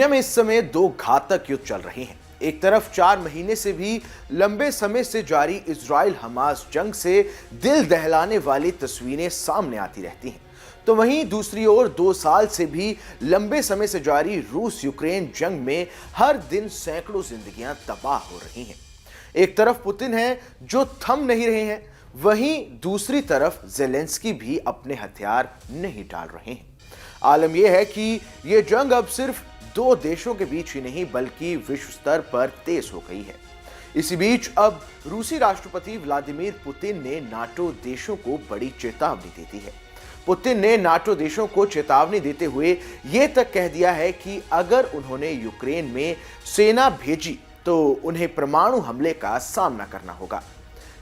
दुनिया में इस समय दो घातक युद्ध चल रहे हैं। एक तरफ 4 महीने से भी लंबे समय से जारी इजराइल हमास जंग से दिल दहलाने वाली तस्वीरें सामने आती रहती हैं, तो वहीं दूसरी ओर 2 साल से भी लंबे समय से जारी रूस यूक्रेन जंग में हर दिन सैकड़ों जिंदगियां तबाह हो रही हैं। एक तरफ पुतिन है जो थम नहीं रहे हैं, वहीं दूसरी तरफ ज़ेलेंस्की भी अपने हथियार नहीं डाल रहे हैं। आलम यह है कि यह जंग अब सिर्फ 2 देशों के बीच ही नहीं बल्कि विश्व स्तर पर तेज हो गई है। इसी बीच अब रूसी राष्ट्रपति व्लादिमीर पुतिन ने नाटो देशों को बड़ी चेतावनी दे दी है। पुतिन ने नाटो देशों को चेतावनी देते हुए यह तक कह दिया है कि अगर उन्होंने यूक्रेन में सेना भेजी तो उन्हें परमाणु हमले का सामना करना होगा।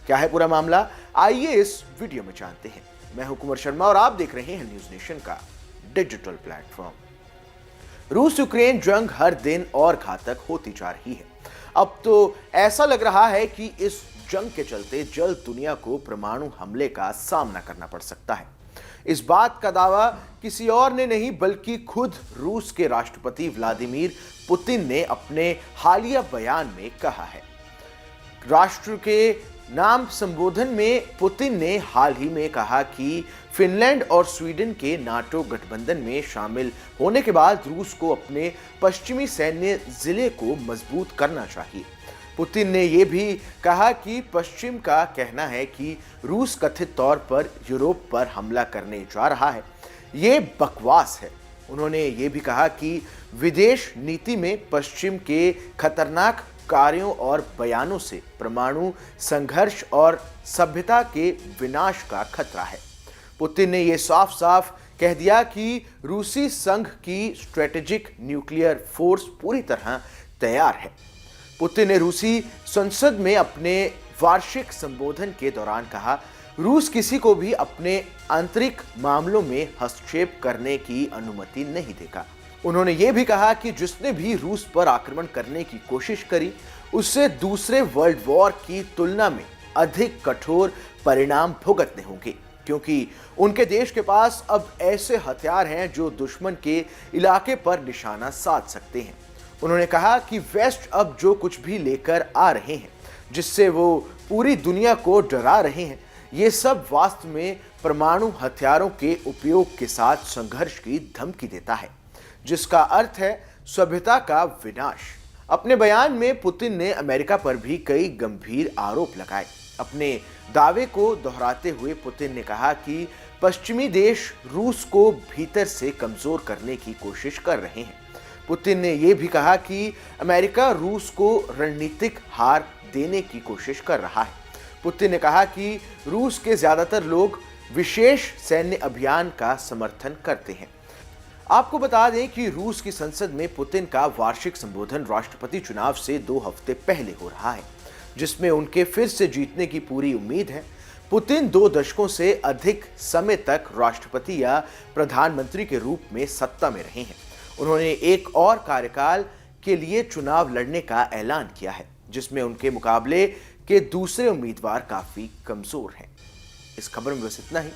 क्या है पूरा मामला, आइए इस वीडियो में जानते हैं। मैं हूं कुमार शर्मा और आप देख रहे हैं न्यूज नेशन का डिजिटल प्लेटफॉर्म। रूस यूक्रेन जंग हर दिन और घातक होती जा रही है। अब तो ऐसा लग रहा है कि इस जंग के चलते जल्द दुनिया को परमाणु हमले का सामना करना पड़ सकता है। इस बात का दावा किसी और ने नहीं बल्कि खुद रूस के राष्ट्रपति व्लादिमीर पुतिन ने अपने हालिया बयान में कहा है। राष्ट्र के नाम संबोधन में पुतिन ने हाल ही में कहा कि फिनलैंड और स्वीडन के नाटो गठबंधन में शामिल होने के बाद रूस को अपने पश्चिमी सैन्य जिले को मजबूत करना चाहिए। पुतिन ने यह भी कहा कि पश्चिम का कहना है कि रूस कथित तौर पर यूरोप पर हमला करने जा रहा है, ये बकवास है। उन्होंने ये भी कहा कि विदेश नीति में पश्चिम के खतरनाक कार्यों और बयानों से परमाणु संघर्ष और सभ्यता के विनाश का खतरा है। पुतिन ने यह साफ साफ कह दिया कि रूसी संघ की स्ट्रेटेजिक न्यूक्लियर फोर्स पूरी तरह तैयार है। पुतिन ने रूसी संसद में अपने वार्षिक संबोधन के दौरान कहा, रूस किसी को भी अपने आंतरिक मामलों में हस्तक्षेप करने की अनुमति नहीं देगा। उन्होंने ये भी कहा कि जिसने भी रूस पर आक्रमण करने की कोशिश करी उससे दूसरे वर्ल्ड वॉर की तुलना में अधिक कठोर परिणाम भुगतने होंगे, क्योंकि उनके देश के पास अब ऐसे हथियार हैं जो दुश्मन के इलाके पर निशाना साध सकते हैं। उन्होंने कहा कि वेस्ट अब जो कुछ भी लेकर आ रहे हैं जिससे वो पूरी दुनिया को डरा रहे हैं, ये सब वास्तव में परमाणु हथियारों के उपयोग के साथ संघर्ष की धमकी देता है, जिसका अर्थ है सभ्यता का विनाश। अपने बयान में पुतिन ने अमेरिका पर भी कई गंभीर आरोप लगाए। अपने दावे को दोहराते हुए पुतिन ने कहा कि पश्चिमी देश रूस को भीतर से कमजोर करने की कोशिश कर रहे हैं। पुतिन ने यह भी कहा कि अमेरिका रूस को रणनीतिक हार देने की कोशिश कर रहा है। पुतिन ने कहा कि रूस के ज्यादातर लोग विशेष सैन्य अभियान का समर्थन करते हैं। आपको बता दें कि रूस की संसद में पुतिन का वार्षिक संबोधन राष्ट्रपति चुनाव से 2 हफ्ते पहले हो रहा है, जिसमें उनके फिर से जीतने की पूरी उम्मीद है। पुतिन 2 दशकों से अधिक समय तक राष्ट्रपति या प्रधानमंत्री के रूप में सत्ता में रहे हैं। उन्होंने एक और कार्यकाल के लिए चुनाव लड़ने का ऐलान किया है, जिसमें उनके मुकाबले के दूसरे उम्मीदवार काफी कमजोर हैं। इस खबर में बस इतना ही।